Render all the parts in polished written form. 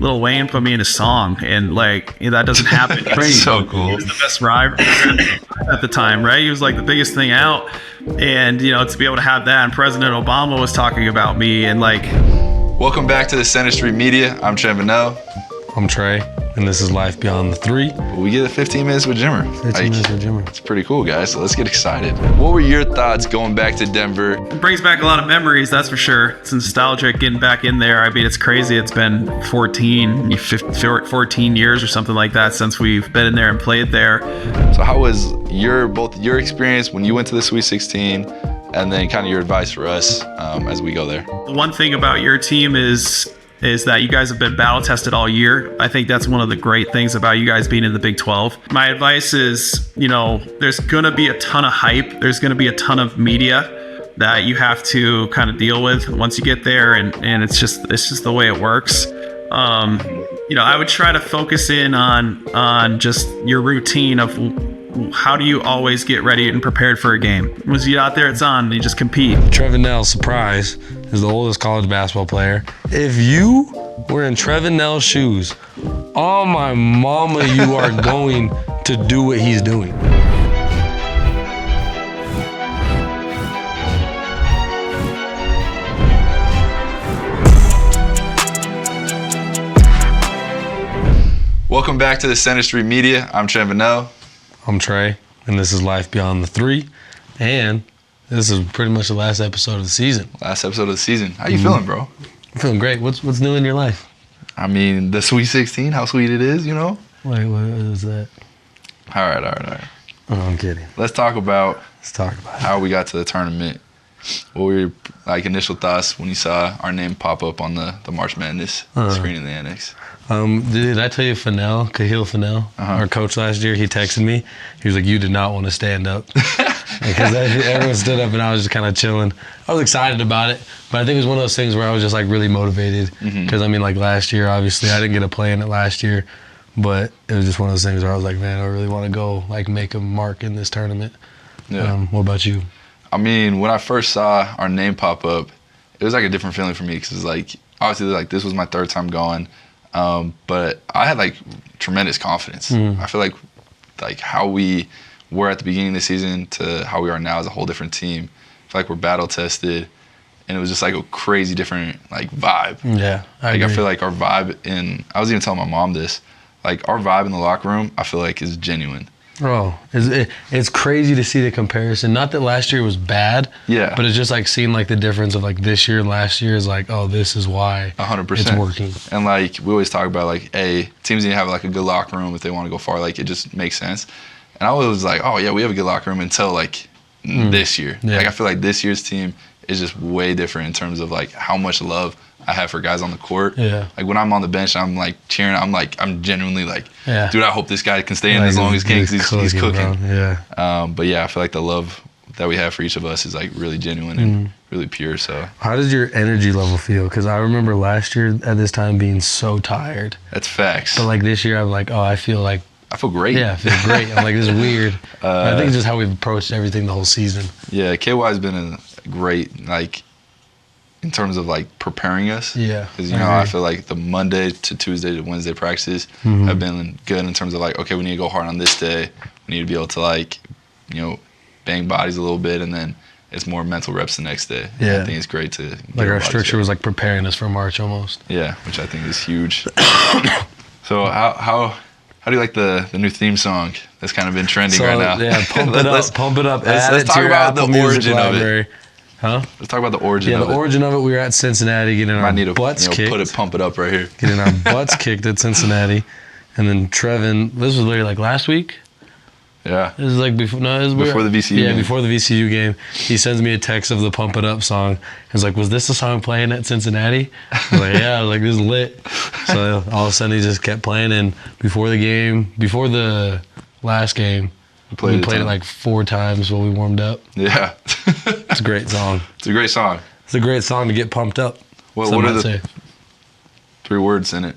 Lil Wayne put me in a song, and like that doesn't happen. That's so cool. He was the best rapper at the time, right? He was like the biggest thing out, and to be able to have that, and President Obama was talking about me, and like. Welcome back to the Center Street Media. I'm Trevin Knell. I'm Trey, and this is Life Beyond the Three. We get 15 minutes with Jimmer. 15 minutes with Jimmer. It's pretty cool, guys. So let's get excited. What were your thoughts going back to Denver? It brings back a lot of memories, that's for sure. It's nostalgic getting back in there. I mean, it's crazy. It's been 14 years or something like that since we've been in there and played there. So how was both your experience when you went to the Sweet 16 and then kind of your advice for us as we go there? The one thing about your team is that you guys have been battle tested all year. I think that's one of the great things about you guys being in the Big 12. My advice is, there's going to be a ton of hype. There's going to be a ton of media that you have to kind of deal with once you get there. And it's just the way it works. I would try to focus in on just your routine of how do you always get ready and prepared for a game? Once you get out there, it's on. You just compete. Trevin Knell, surprise, is the oldest college basketball player. If you were in Trevin Knell's shoes, oh my mama, you are going to do what he's doing. Welcome back to the Center Street Media. I'm Trevin Knell. I'm Trey, and this is Life Beyond the Three, and this is pretty much the last episode of the season. Last episode of the season. How you feeling, bro? I'm feeling great. What's new in your life? I mean, the Sweet 16, how sweet it is, Wait, what is that? All right. Oh, I'm kidding. Let's talk about how we got to the tournament. What were your initial thoughts when you saw our name pop up on the March Madness screen in the annex? Did I tell you Kahil Fennell, our coach last year, he texted me. He was like, you did not want to stand up. Because everyone stood up and I was just kind of chilling. I was excited about it, but I think it was one of those things where I was just really motivated. Because last year, obviously, I didn't get a play in it last year, but it was just one of those things where I was like, man, I really want to go make a mark in this tournament. Yeah. What about you? I mean, when I first saw our name pop up, it was a different feeling for me because obviously this was my third time going. But I had tremendous confidence. I feel like how we were at the beginning of the season to how we are now is a whole different team. I feel like we're battle tested, and it was just a crazy different vibe. Yeah, I feel like our vibe I was even telling my mom this, our vibe in the locker room, I feel like is genuine. Oh, it's crazy to see the comparison. Not that last year was bad, but it's just seeing the difference of this year and last year is oh, this is why 100%. It's working. And we always talk about teams need to have a good locker room if they want to go far. It just makes sense. And I was oh yeah, we have a good locker room until this year. Yeah. I feel like this year's team is just way different in terms of how much love I have for guys on the court. Yeah. When I'm on the bench, I'm cheering. I'm genuinely yeah. Dude, I hope this guy can stay in as long as he can because he's cooking. Bro. Yeah. But yeah, I feel like the love that we have for each of us is really genuine and really pure. So how does your energy level feel? Because I remember last year at this time being so tired. That's facts. But this year I'm oh, I feel great. Yeah, I feel great. I'm this is weird. I think it's just how we've approached everything the whole season. Yeah, KY's been a great in terms of preparing us. Yeah. Because I feel the Monday to Tuesday to Wednesday practices have been good in terms of okay, we need to go hard on this day. We need to be able to bang bodies a little bit, and then it's more mental reps the next day. Yeah. I think it's great to our structure was preparing us for March almost. Yeah, which I think is huge. So how do you like the new theme song that's kind of been trending right now? Yeah, pump it up. Let's talk about the origin of it. Huh? Let's talk about the origin of it. Yeah, the origin of it. We were at Cincinnati getting our butts kicked. Pump it up right here. Getting our butts kicked at Cincinnati. And then Trevin, this was literally last week? Yeah. This is before the VCU game. Yeah, before the VCU game. He sends me a text of the Pump It Up song. He's was this the song playing at Cincinnati? I was yeah. I was this is lit. So all of a sudden he just kept playing. And before the last game, we played it 4 times while we warmed up. Yeah. It's a great song. It's a great song. It's a great song to get pumped up. What are the 3 words in it?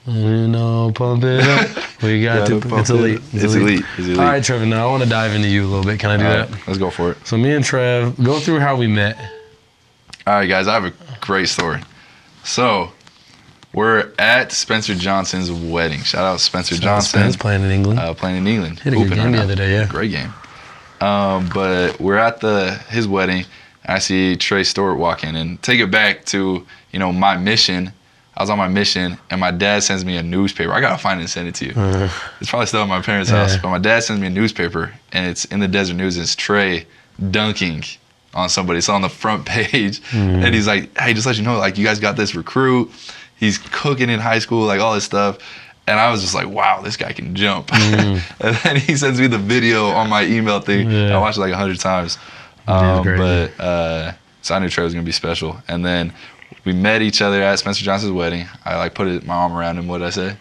Pump it up. We got to. It's elite. It's elite. All right, Trevin, now I want to dive into you a little bit. Can I do that? Let's go for it. So me and Trev, go through how we met. All right, guys, I have a great story. So We're at Spencer Johnson's wedding. Shout out Spencer Johnson. Spence playing in England. Playing in England. Hit a good game the other day, yeah. Great game. But we're at his wedding. And I see Trey Stewart walk in, and take it back to, my mission. I was on my mission, and my dad sends me a newspaper. I gotta find it and send it to you. It's probably still at my parents' house, but my dad sends me a newspaper, and it's in the Desert News. And it's Trey dunking on somebody. It's on the front page, and he's like, "Hey, just let you know, like, you guys got this recruit. He's cooking in high school, like all this stuff." And I was just like, "Wow, this guy can jump." And then he sends me the video on my email thing. I watched it like 100 times. So I knew Trey was gonna be special, and then we met each other at Spencer Johnson's wedding. I put my arm around him. What did I say?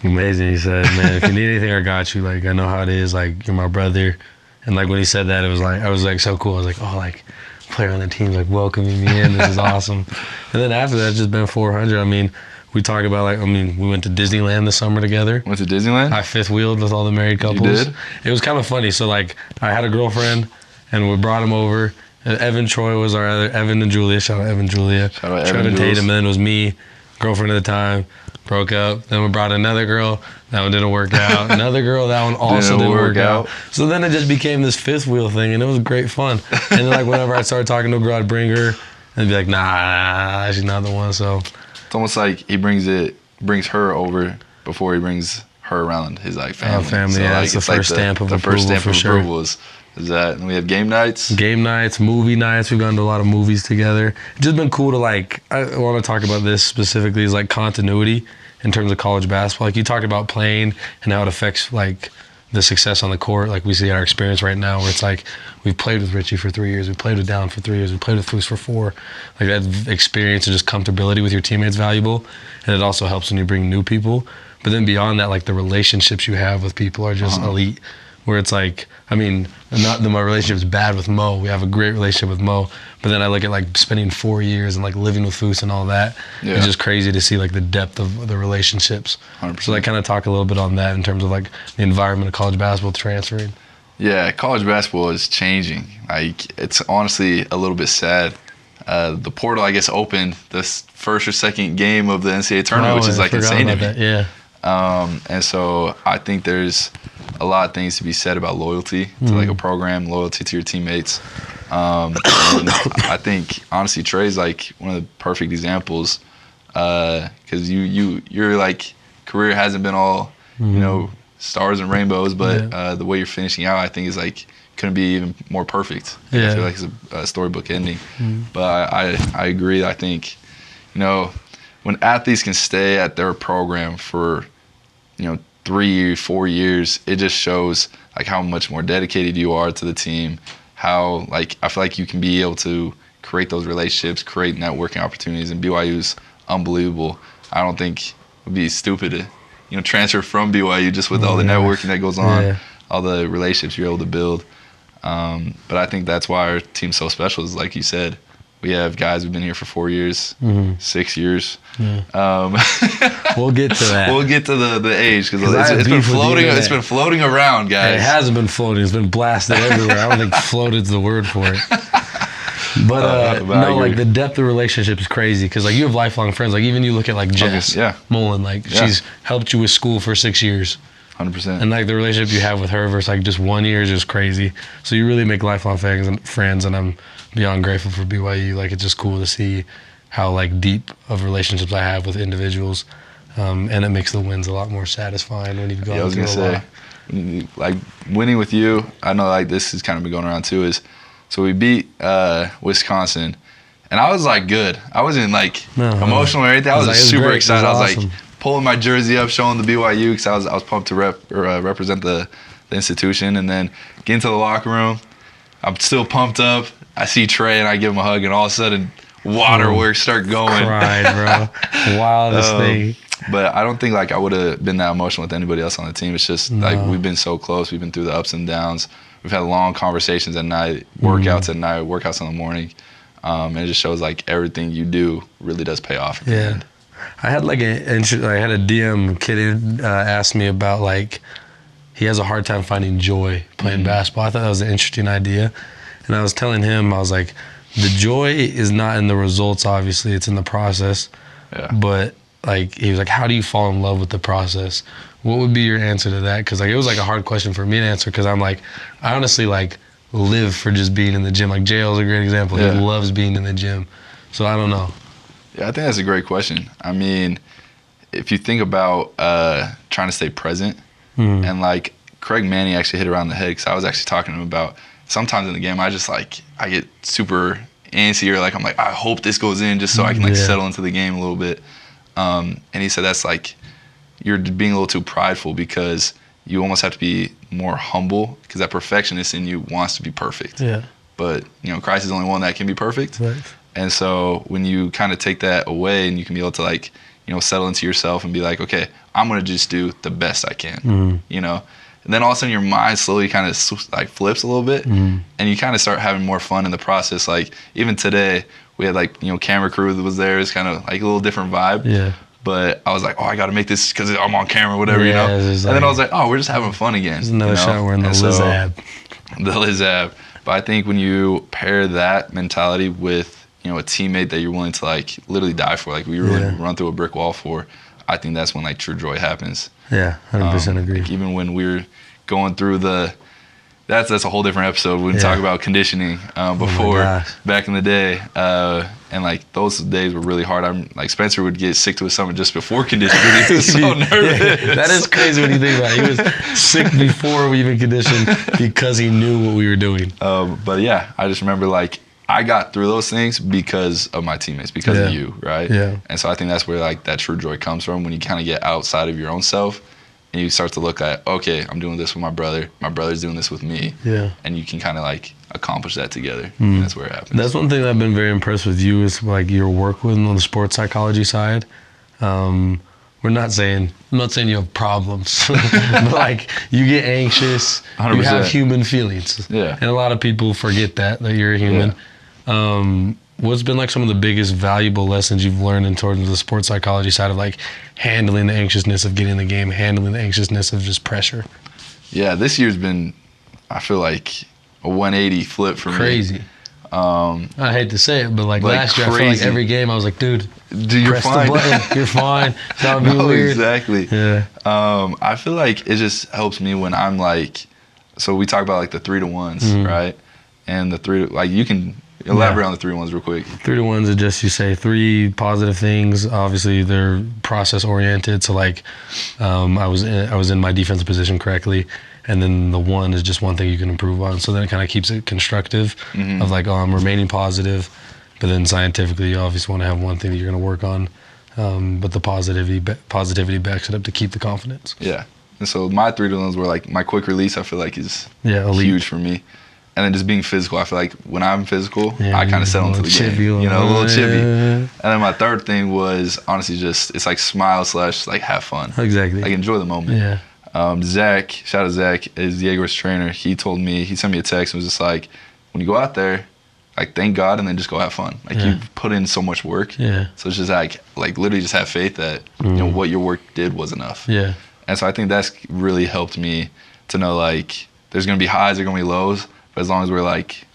Amazing. He said, "Man, if you need anything, I got you. Like, I know how it is. Like, you're my brother." And like when he said that, it was like, I was like so cool. I was like, "Oh, like player on the team's like welcoming me in. This is awesome." And then after that, it's just been 400. I mean, we talk about we went to Disneyland this summer together. Went to Disneyland? I fifth wheeled with all the married couples. You did? It was kind of funny. So like, I had a girlfriend, and we brought him over. Evan Troy was our other, Evan and Julia. Shout out Evan and Julia. Shout out Evan and Tatum, and then it was me, girlfriend at the time, broke up. Then we brought another girl. That one didn't work out. Another girl, that one also didn't work out. So then it just became this fifth wheel thing, and it was great fun. And then like whenever I started talking to a girl, I'd bring her, and be like, nah, she's not the one. So it's almost like he brings her over before he brings her around his like family. Family, so, yeah, it's the first stamp of approval. The first stamp of sure. approval is that, and we have game nights. Game nights, movie nights. We've gone to a lot of movies together. It's just been cool to like. I want to talk about this specifically is like continuity in terms of college basketball. Like you talked about playing and how it affects like the success on the court. Like we see our experience right now, where it's like we've played with Richie for 3 years, we played with Down for 3 years, we played with Foose for 4. Like that experience and just comfortability with your teammates valuable, and it also helps when you bring new people. But then beyond that, like the relationships you have with people are just elite. Where it's like, I mean, not that my relationship's bad with Mo. We have a great relationship with Mo. But then I look at like spending 4 years and like living with Foose and all that. Yeah. It's just crazy to see like the depth of the relationships. 100%. So I kind of talk a little bit on that in terms of like the environment of college basketball transferring. Yeah, college basketball is changing. Like it's honestly a little bit sad. The portal, I guess, opened this first or second game of the NCAA tournament, which is like insane to me. That. Yeah. And so I think there's a lot of things to be said about loyalty to like a program, loyalty to your teammates. And I think honestly Trey's like one of the perfect examples, because your like career hasn't been all stars and rainbows, but the way you're finishing out, I think is like couldn't be even more perfect. I feel like it's a storybook ending. But I agree. I think when athletes can stay at their program for 3 or 4 years, it just shows like how much more dedicated you are to the team. How like I feel like you can be able to create those relationships, create networking opportunities, and BYU's unbelievable. I don't think it would be stupid to transfer from BYU just with all the networking that goes on, all the relationships you're able to build. But I think that's why our team's so special. Is like you said, we have guys who've been here for 4 years, 6 years. We'll get to that. We'll get to the age because it's been floating. It's been floating around, guys. It hasn't been floating. It's been blasted everywhere. I don't think "floated's" the word for it. But no, like the depth of relationship is crazy because like you have lifelong friends. Like even you look at like Jess Mullen. Like she's helped you with school for 6 years. 100%. And like the relationship you have with her versus like just 1 year is just crazy. So you really make lifelong friends, and I'm beyond grateful for BYU. Like it's just cool to see how like deep of relationships I have with individuals, and it makes the wins a lot more satisfying when you've gone through a lot. Like winning with you, I know like this has kind of been going around too. So we beat Wisconsin, and I was like good. I wasn't like emotional or anything. I was like, super excited. I was like pulling my jersey up, showing the BYU because I was pumped to represent the institution, and then get into the locker room. I'm still pumped up. I see Trey and I give him a hug, and all of a sudden waterworks start going. Cried, bro. Wildest thing. But I don't think like I would have been that emotional with anybody else on the team. It's just like we've been so close. We've been through the ups and downs. We've had long conversations at night, workouts at night, workouts in the morning. And it just shows like everything you do really does pay off. Yeah. I had like I had a DM kid ask me about like he has a hard time finding joy playing basketball. I thought that was an interesting idea. And I was telling him, I was like, the joy is not in the results, obviously. It's in the process. Yeah. But like, he was like, how do you fall in love with the process? What would be your answer to that? Because, like, it was, like, a hard question for me to answer because I'm, like, I honestly, like, live for just being in the gym. Like, JL's a great example. Yeah. He loves being in the gym. So I don't know. Yeah, I think that's a great question. I mean, if you think about trying to stay present, and, like, Craig Manning actually hit it around the head because I was actually talking to him about sometimes in the game I get super antsy or, like, I'm like, I hope this goes in just so I can, like, settle into the game a little bit. And he said that's, like, you're being a little too prideful because you almost have to be more humble because that perfectionist in you wants to be perfect. Yeah. But, you know, Christ is the only one that can be perfect. Right. And so when you kind of take that away and you can be able to, like, you know, settle into yourself and be like, okay, I'm going to just do the best I can, you know. And then all of a sudden your mind slowly kind of, like, flips a little bit and you kind of start having more fun in the process. Like, even today we had, like, you know, camera crew that was there. It's kind of, like, a little different vibe. Yeah. But I was like, oh, I got to make this because I'm on camera, whatever, you know. And then I was like, oh, we're just having fun again. There's another shot. We're in the Lizab. The Lizab. But I think when you pair that mentality with, you know, a teammate that you're willing to, like, literally die for, like, we really run through a brick wall for, I think that's when, like, true joy happens. Yeah, 100% agree. Like, even when we're going through that's a whole different episode. We can talk about conditioning before, back in the day. And, like, those days were really hard. I'm like, Spencer would get sick to his stomach just before conditioning. He was so nervous. Yeah, that is crazy when you think about it. He was sick before we even conditioned because he knew what we were doing. But yeah, I just remember, like, I got through those things because of my teammates, because of you, right? Yeah. And so I think that's where, like, that true joy comes from, when you kind of get outside of your own self and you start to look at, okay, I'm doing this with my brother. My brother's doing this with me. Yeah. And you can kind of, like, accomplish that together. And that's where it happens. That's one thing I've been very impressed with you is, like, your work with on the sports psychology side. I'm not saying you have problems, but, like, you get anxious. 100%. You have human feelings. Yeah. And a lot of people forget that you're a human. Yeah. What's been, like, some of the biggest valuable lessons you've learned in terms of the sports psychology side of, like, handling the anxiousness of getting in the game, handling the anxiousness of just pressure? Yeah, this year's been, I feel like, a 180 flip for me. Crazy. I hate to say it, but, like last year, I feel like every game I was like, dude, you're press fine. the button. You're fine. That would be weird. Exactly. Yeah. I feel like it just helps me when I'm, like, so we talk about, like, the 3-to-1s, right? And the 3, like, you can elaborate on the 3-to-1s real quick. 3-to-1s are just, you say 3 positive things. Obviously, they're process oriented. So, like, I was in my defensive position correctly, and then the 1 is just one thing you can improve on. So then it kind of keeps it constructive of, like, oh, I'm remaining positive, but then scientifically you obviously want to have one thing that you're going to work on, but the positivity backs it up to keep the confidence. Yeah. And so my 3-to-1s were, like, my quick release, I feel like, is huge for me. And then just being physical. I feel like when I'm physical, I kind of settle into the game. You know, a little chippy. And then my third thing was, honestly, just, it's like smile / like, have fun. Exactly. Like, enjoy the moment. Yeah. Zach, shout out Zach, is Jaguar's trainer. He told me, he sent me a text and was just like, when you go out there, like, thank God and then just go have fun. Like, you've put in so much work. Yeah. So it's just like literally just have faith that, you know, what your work did was enough. Yeah. And so I think that's really helped me to know, like, there's going to be highs, there's going to be lows. But as long as we're, like,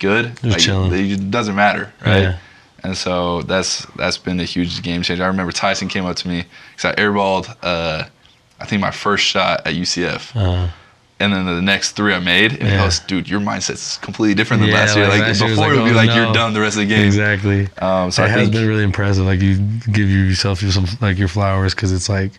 good, like, it doesn't matter, right? Yeah. And so that's been a huge game changer. I remember Tyson came up to me because I airballed, I think, my first shot at UCF. And then the next 3 I made, and he goes, dude, your mindset's completely different than last year. Like, before it would be like, you're done the rest of the game. Exactly. So it has been really impressive. Like, you give yourself some, like, your flowers, because it's like,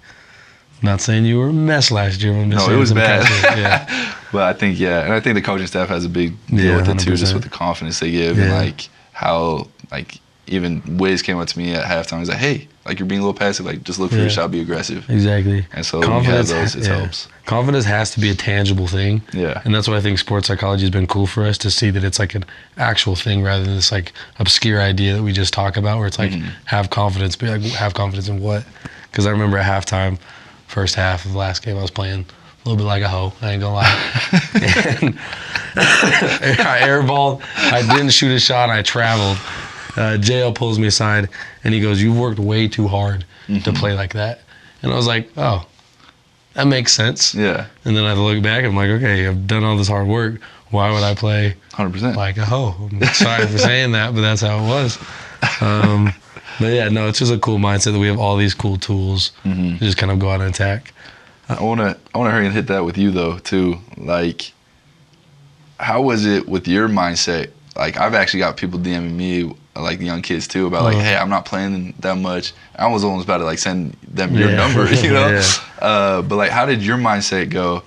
I'm not saying you were a mess last year. I'm just saying it was bad. Yeah. But I think, and I think the coaching staff has a big deal with it too, 100%. Just with the confidence they give and, like, how, like, even Wiz came up to me at halftime. He's like, hey, like, you're being a little passive. Like, just look for your shot, be aggressive. Exactly. And so when you have those, it helps. Confidence has to be a tangible thing. Yeah. And that's why I think sports psychology has been cool for us, to see that it's, like, an actual thing rather than this, like, obscure idea that we just talk about, where it's like, have confidence. But, like, have confidence in what? Because I remember at halftime, first half of the last game, I was playing a little bit like a hoe, I ain't gonna lie. And I airballed, I didn't shoot a shot, I traveled. JL pulls me aside and he goes, you've worked way too hard to play like that. And I was like, oh, that makes sense. Yeah. And then I look back, I'm like, okay, I've done all this hard work. Why would I play 100% like a hoe? I'm sorry for saying that, but that's how it was. But yeah, no, it's just a cool mindset that we have all these cool tools to just kind of go out and attack. I wanna hurry and hit that with you though too. Like, how was it with your mindset? Like, I've actually got people DMing me, like young kids too, about like, hey, I'm not playing that much. I was almost about to like send them your number, you know. But like, how did your mindset go?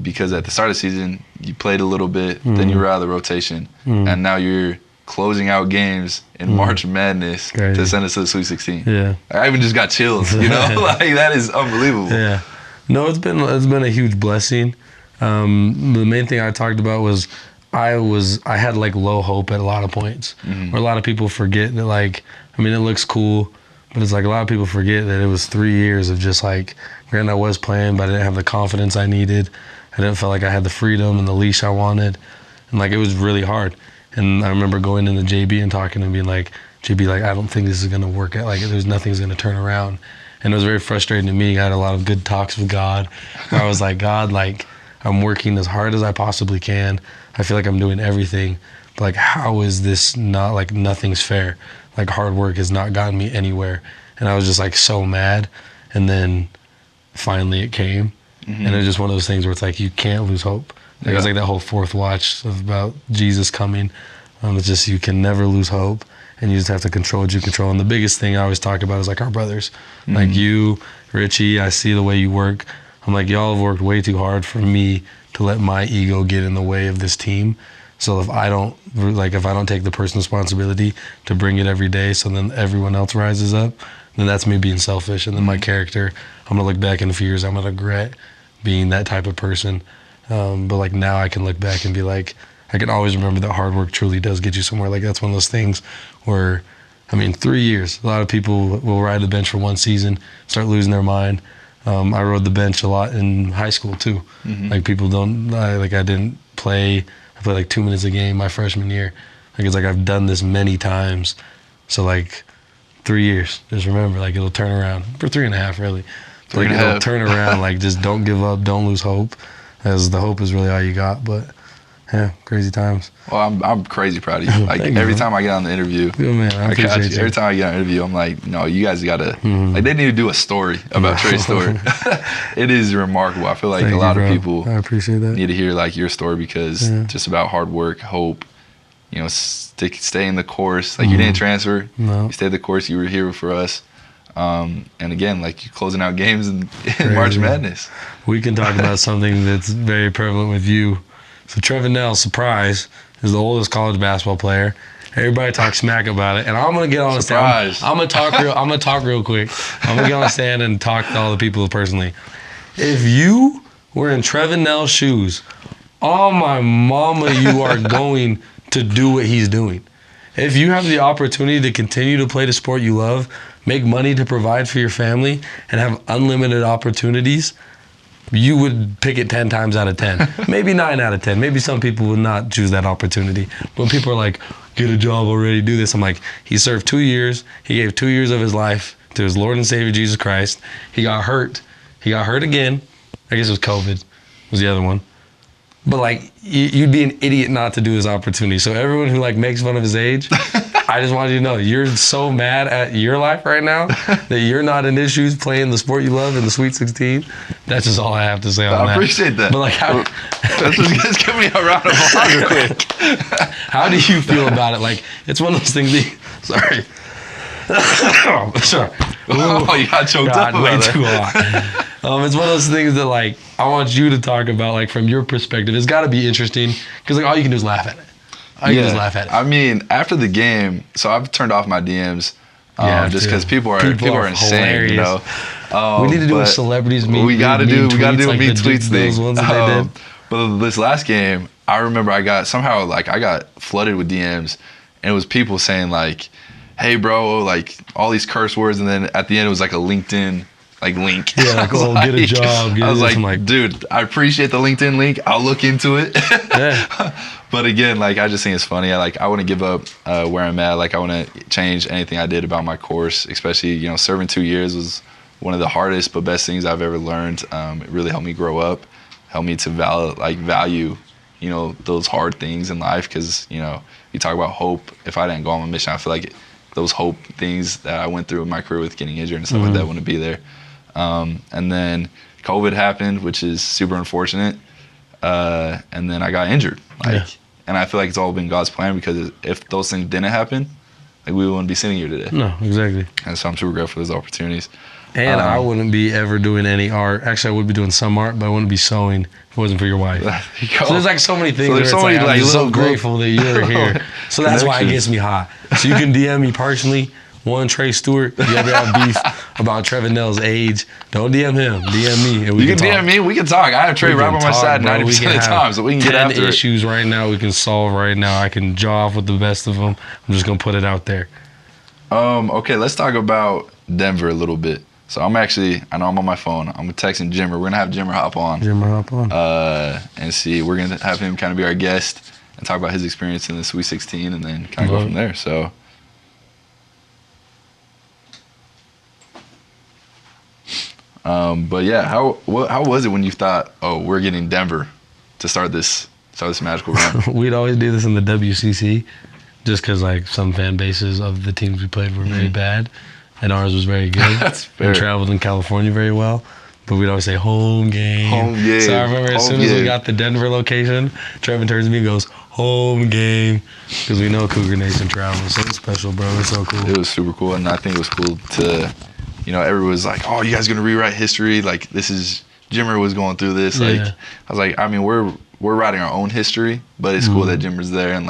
Because at the start of the season, you played a little bit, then you were out of the rotation, and now you're closing out games in March Madness to send us to the Sweet 16. Yeah, I even just got chills, you know. Like, that is unbelievable. Yeah, no, it's been a huge blessing. The main thing I talked about was I had like low hope at a lot of points, where a lot of people forget that, like, I mean, it looks cool, but it's like a lot of people forget that it was 3 years of just like, granted I was playing, but I didn't have the confidence I needed. I didn't feel like I had the freedom and the leash I wanted, and like it was really hard. And I remember going into JB and talking and being like, JB, like, I don't think this is gonna work out. Like, there's nothing's gonna turn around. And it was very frustrating to me. I had a lot of good talks with God, where I was like, God, like, I'm working as hard as I possibly can. I feel like I'm doing everything, but like, how is this not, like, nothing's fair? Like, hard work has not gotten me anywhere. And I was just like so mad. And then finally it came. And it was just one of those things where it's like, you can't lose hope. Like, it's like that whole fourth watch about Jesus coming. It's just, you can never lose hope, and you just have to control what you control. And the biggest thing I always talk about is like our brothers. Like you, Richie, I see the way you work. I'm like, y'all have worked way too hard for me to let my ego get in the way of this team. So if I don't take the personal responsibility to bring it every day, so then everyone else rises up, then that's me being selfish. And then my character, I'm gonna look back in a few years, I'm gonna regret being that type of person. But like, now I can look back and be like, I can always remember that hard work truly does get you somewhere. Like, that's one of those things where, I mean, 3 years, a lot of people will ride the bench for one season, start losing their mind. I rode the bench a lot in high school too. Like, people I didn't play. I played like 2 minutes a game my freshman year. Like, it's like I've done this many times. So like 3 years, just remember, like, it'll turn around. For 3.5 really. Like, it'll turn around. Like, just don't give up, don't lose hope, as the hope is really all you got. But yeah, crazy times. Well, I'm crazy proud of you. Like, every time I get on the interview, good man, I appreciate you. Every time I get on an interview, I'm like, no, you guys gotta, like, they need to do a story about Trey Stewart. It is remarkable. I feel like a lot of people I appreciate that. need to hear like your story, because just about hard work, hope, you know, stay in the course. Like, you didn't transfer. No. You stayed the course. You were here for us. And again, like, you're closing out games in March Madness. We can talk about something that's very prevalent with you. So Trevin Knell, surprise, is the oldest college basketball player. Everybody talks smack about it, and I'm gonna get on the stand. I'm gonna talk real quick. I'm gonna get on the stand and talk to all the people personally. If you were in Trevin Knell's shoes, oh my mama, you are going to do what he's doing. If you have the opportunity to continue to play the sport you love, make money to provide for your family, and have unlimited opportunities, you would pick it 10 times out of 10. Maybe 9 out of 10. Maybe some people would not choose that opportunity. When people are like, get a job already, do this, I'm like, he served 2 years. He gave 2 years of his life to his Lord and Savior, Jesus Christ. He got hurt. He got hurt again. I guess it was COVID, was the other one. But like, you'd be an idiot not to do his opportunity. So everyone who like makes fun of his age, I just wanted you to know, you're so mad at your life right now that you're not in his shoes playing the sport you love in the Sweet 16. That's just all I have to say on that. I appreciate that. But like, let's give me a round of applause real quick. How do you feel about it? Like, it's one of those things. Sorry. Sorry. Oh, you got choked up about way that. Too hot. It's one of those things that, like, I want you to talk about, like, from your perspective. It's got to be interesting, because like, all you can do is laugh at it. All you can do is laugh at it. I mean, after the game, so I've turned off my DMs just because people are insane. Hilarious. You know, we need to do a celebrities meet. We got to do a like meet tweets thing. Those ones that they did. But this last game, I remember I got flooded with DMs, and it was people saying like, "Hey, bro," like all these curse words, and then at the end it was like a LinkedIn link. Yeah, like, oh, get a job. I was like, dude, I appreciate the LinkedIn link. I'll look into it. Yeah. But again, like, I just think it's funny. I want to give up where I'm at. Like, I want to change anything I did about my course, especially, you know, serving 2 years was one of the hardest but best things I've ever learned. It really helped me grow up, helped me to value, you know, those hard things in life. Because, you know, you talk about hope. If I didn't go on my mission, I feel like those hope things that I went through in my career with getting injured and stuff like that wouldn't be there. And then COVID happened, which is super unfortunate. And then I got injured. And I feel like it's all been God's plan, because if those things didn't happen, like, we wouldn't be sitting here today. No, exactly. And so I'm super grateful for those opportunities. And I wouldn't be ever doing any art. Actually, I would be doing some art, but I wouldn't be sewing if it wasn't for your wife. So there's like so many things. So there's so many, I'm so grateful that you're here. So that's why it gets me hot. So you can DM me personally. Trey Stewart. If you ever have beef about Trevin Knell's age, don't DM him. DM me. And you can DM me. We can talk. I have Trey right on my side 90% of the time, so we can get after it. 10 issues right now we can solve right now. I can jaw off with the best of them. I'm just going to put it out there. Okay, let's talk about Denver a little bit. So I know I'm on my phone. I'm texting Jimmer. We're going to have Jimmer hop on. And see. We're going to have him kind of be our guest and talk about his experience in the Sweet 16 and then kind of go from there. So. But yeah, how was it when you thought, we're getting Denver to start this magical run? We'd always do this in the WCC, just because like some fan bases of the teams we played were very bad, and ours was very good. That's fair. And traveled in California very well, but we'd always say home game. Home game. So I remember as soon as we got the Denver location, Trevin turns to me and goes, home game, because we know Cougar Nation travels. So it's special, bro. It's so cool. It was super cool, and I think it was cool to. Everyone was like, "Oh, you guys gonna rewrite history? Like, this is Jimmer was going through this." Like, I was like, I mean, we're writing our own history, but it's cool that Jimmer's there, and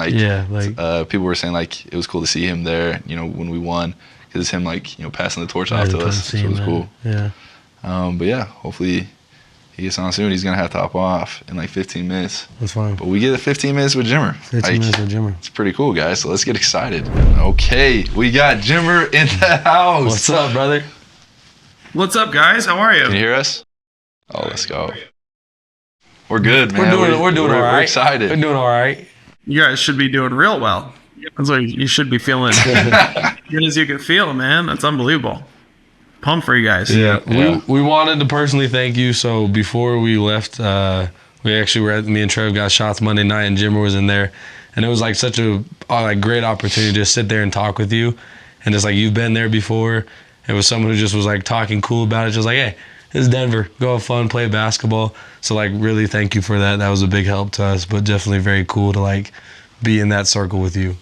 people were saying like it was cool to see him there. When we won, because it's him passing the torch off to us. So it was cool. Yeah. But yeah, hopefully he gets on soon. He's gonna have to hop off in like 15 minutes. That's fine. But we get 15 minutes with Jimmer. 15 minutes with Jimmer. It's pretty cool, guys. So let's get excited. Okay, we got Jimmer in the house. What's up, brother? What's up, guys? How are you? Can you hear us? Oh, let's go. We're good, man. We're doing all right. We're excited. We're doing all right. You guys should be doing real well. That's what you should be feeling. Good as you can feel, man. That's unbelievable. Pumped for you guys. Yeah. We wanted to personally thank you. So before we left, we actually were me and Trev got shots Monday night, and Jimmer was in there, and it was like such a great opportunity to just sit there and talk with you, and just like you've been there before. It was someone who just was like talking cool about it, just like, hey, this is Denver. Go have fun, play basketball. So like, really thank you for that. That was a big help to us, but definitely very cool to like be in that circle with you.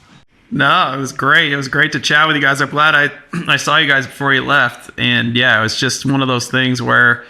No, it was great. It was great to chat with you guys. I'm glad I saw you guys before you left. And yeah, it was just one of those things where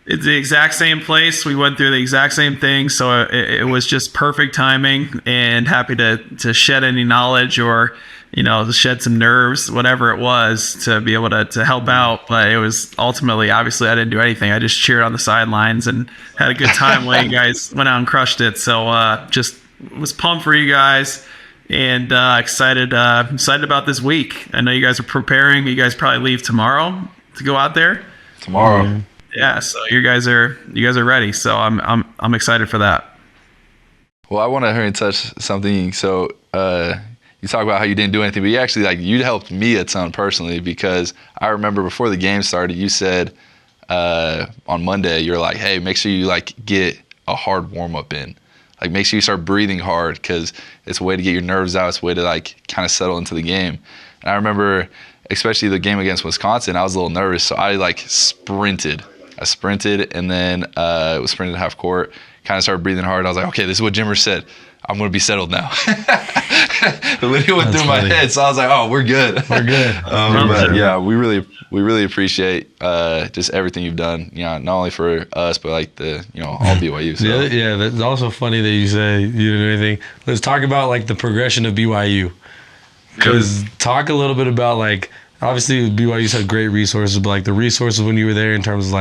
it's the exact same place. We went through the exact same thing. So it was just perfect timing, and happy to shed any knowledge or to shed some nerves, whatever it was, to be able to help out. But it was ultimately, obviously, I didn't do anything. I just cheered on the sidelines and had a good time while you guys went out and crushed it. So just was pumped for you guys, and excited about this week. I know you guys are preparing. You guys probably leave tomorrow to go out there. Tomorrow. Yeah. So you guys are ready. So I'm excited for that. Well, I want to hear you touch something. So. You talk about how you didn't do anything, but you actually you helped me a ton personally, because I remember before the game started, you said on Monday, you're like, hey, make sure you get a hard warm up in, make sure you start breathing hard, because it's a way to get your nerves out. It's a way to kind of settle into the game. And I remember, especially the game against Wisconsin, I was a little nervous, so I sprinted. I sprinted, and then it was sprinted half court. Kind of started breathing hard. I was like, okay, this is what Jimmer said. I'm going to be settled now. It literally went through my head. So I was like, oh, we're good. We're good. But yeah, we really appreciate just everything you've done. Not only for us, but all BYU. So. Yeah, that's also funny that you say you didn't do anything. Let's talk about the progression of BYU. Because talk a little bit about obviously BYU's had great resources, but the resources when you were there in terms of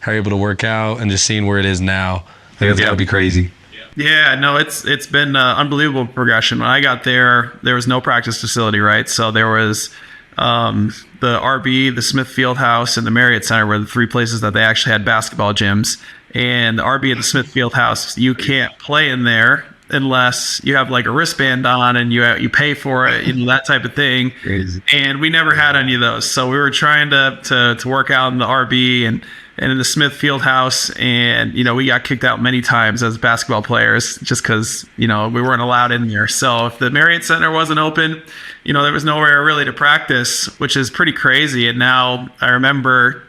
how you're able to work out and just seeing where it is now. I think it's got to be crazy. Yeah, no, it's been unbelievable progression. When I got there was no practice facility, right? So there was the RB, the Smith Fieldhouse, and the Marriott Center were the three places that they actually had basketball gyms. And the RB at the Smith Fieldhouse, you can't play in there unless you have a wristband on and you pay for it, that type of thing. Crazy. And we never had any of those. So we were trying to work out in the RB, and and in the Smith Fieldhouse. And, we got kicked out many times as basketball players just because, we weren't allowed in there. So if the Marriott Center wasn't open, there was nowhere really to practice, which is pretty crazy. And now I remember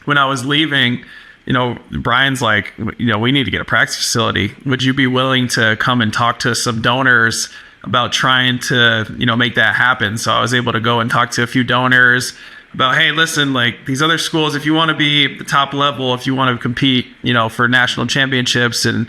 when I was leaving, Brian's like, we need to get a practice facility. Would you be willing to come and talk to some donors about trying to, make that happen? So I was able to go and talk to a few donors about, hey, listen, like these other schools, if you want to be at the top level, if you want to compete, for national championships and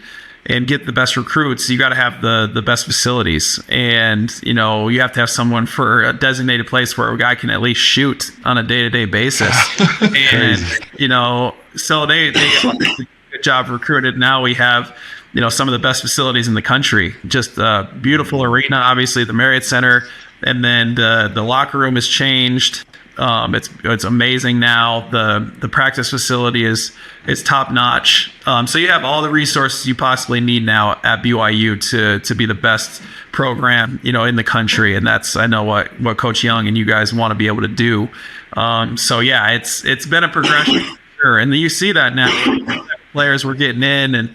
get the best recruits, you got to have the best facilities. And, you have to have someone for a designated place where a guy can at least shoot on a day-to-day basis. And, so they did a good job recruited. Now we have, some of the best facilities in the country. Just a beautiful arena, obviously the Marriott Center. And then the locker room has changed. It's amazing now. The practice facility is top notch. So you have all the resources you possibly need now at BYU to be the best program, in the country. And that's, I know what Coach Young and you guys want to be able to do. So yeah, it's been a progression. Sure. And you see that now. Players were getting in and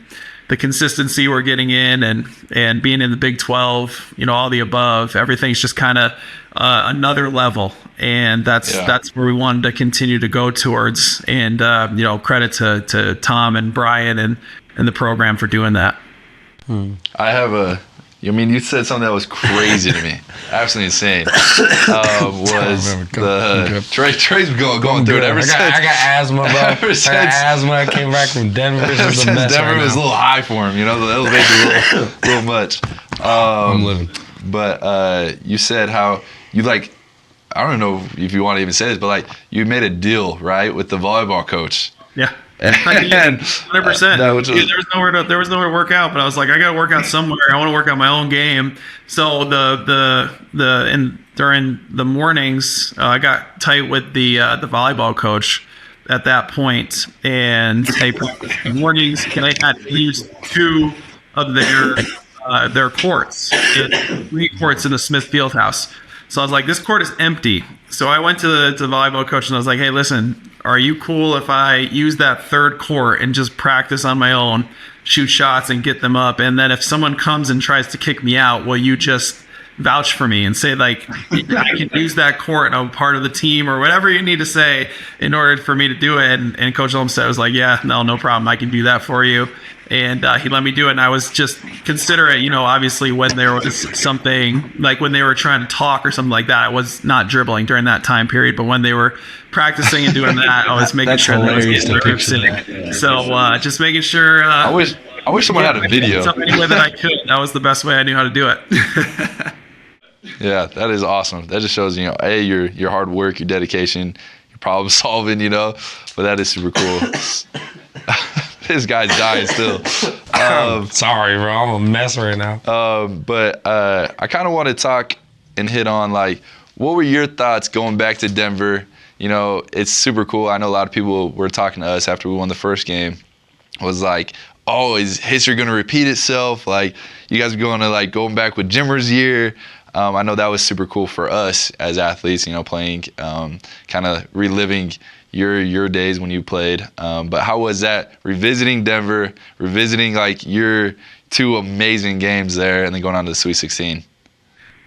the consistency we're getting in and being in the Big 12, all the above, everything's just kind of another level. And that's where we wanted to continue to go towards. And, credit to Tom and Brian and the program for doing that. I have you said something that was crazy to me, absolutely insane. Trey's going through it ever since. I got asthma, bro. I came back from Denver. Ever since Denver was a little high for him, the elevator's a little much. I'm living. But you said how you I don't know if you want to even say this, but you made a deal, right, with the volleyball coach. Yeah. And 100%. There was nowhere to work out, but I was like, I got to work out somewhere. I want to work out my own game. So during the mornings, I got tight with the volleyball coach at that point, and mornings they had used 2 of their courts, 3 courts in the Smith Fieldhouse. So I was like, this court is empty. So I went to the volleyball coach and I was like, hey, listen, are you cool if I use that 3rd court and just practice on my own, shoot shots and get them up? And then if someone comes and tries to kick me out, will you just vouch for me and say, I can use that court and I'm part of the team, or whatever you need to say in order for me to do it? And Coach Olmstead was like, yeah, no problem. I can do that for you. And he let me do it. And I was just considerate, obviously when there was something, when they were trying to talk or something like that, I was not dribbling during that time period. But when they were practicing and doing that, I was making sure that I was getting grips in. So just making sure. I wish someone had a video. Any way that I could. That was the best way I knew how to do it. Yeah, that is awesome. That just shows, your hard work, your dedication, your problem solving, but that is super cool. This guy's dying still. Sorry, bro. I'm a mess right now. But I kind of want to talk and hit on, what were your thoughts going back to Denver? It's super cool. I know a lot of people were talking to us after we won the first game. Was like, oh, is history going to repeat itself? You guys are going back with Jimmer's year. I know that was super cool for us as athletes, playing, kind of reliving your days when you played. But how was that, revisiting Denver, revisiting your 2 amazing games there, and then going on to the Sweet 16?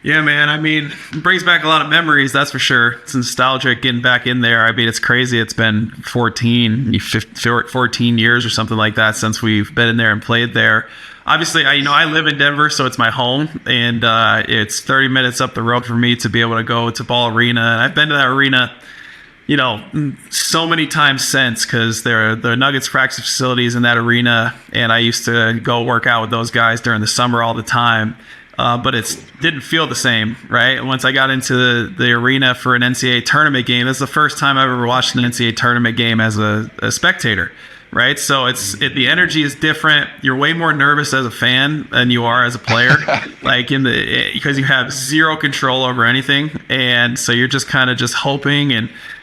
Yeah, man. It brings back a lot of memories, that's for sure. It's nostalgic getting back in there. It's crazy. It's been 14 years or something like that since we've been in there and played there. Obviously, I live in Denver, so it's my home, and it's 30 minutes up the road for me to be able to go to Ball Arena. And I've been to that arena, so many times since, because the Nuggets practice facilities in that arena, and I used to go work out with those guys during the summer all the time. But it didn't feel the same, right? Once I got into the arena for an NCAA tournament game, that's the first time I've ever watched an NCAA tournament game as a spectator. Right, so the energy is different. You're way more nervous as a fan than you are as a player, because you have zero control over anything, and so you're just kind of just hoping